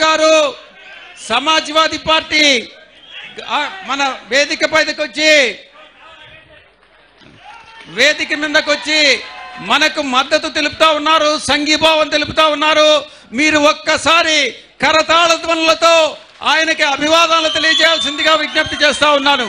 గారు సమాజ్వాదీ పార్టీ మన వేదిక మీదకి వచ్చి మనకు మద్దతు తెలుపుతా ఉన్నారు, సంఘీభావం తెలుపుతా ఉన్నారు. మీరు ఒక్కసారి కరతాళ ధ్వనులతో ఆయనకి అభివాదాలు తెలియజేయాల్సిందిగా విజ్ఞప్తి చేస్తా ఉన్నాను.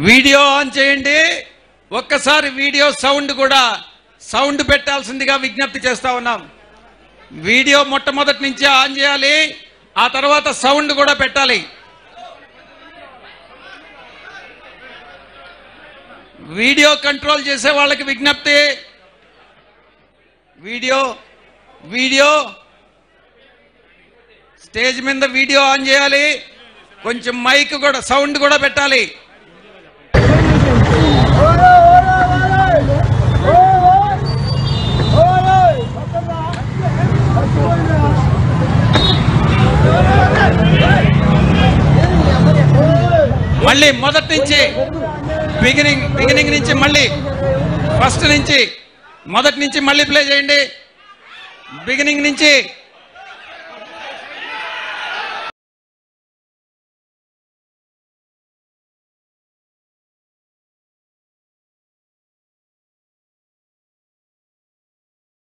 వీడియో ఆన్ చేయండి. ఒక్కసారి వీడియో సౌండ్ పెట్టాల్సిందిగా విజ్ఞప్తి చేస్తా ఉన్నాం. వీడియో మొట్టమొదటి నుంచి ఆన్ చేయాలి, ఆ తర్వాత సౌండ్ కూడా పెట్టాలి. వీడియో కంట్రోల్ చేసే వాళ్ళకి విజ్ఞప్తి, వీడియో స్టేజ్ మీద వీడియో ఆన్ చేయాలి, కొంచెం మైక్ కూడా సౌండ్ కూడా పెట్టాలి. మళ్ళీ మొదటి నుంచి బిగినింగ్ నుంచి మళ్ళీ ఫస్ట్ నుంచి మొదటి నుంచి మళ్ళీ ప్లే చేయండి. బిగినింగ్ నుంచి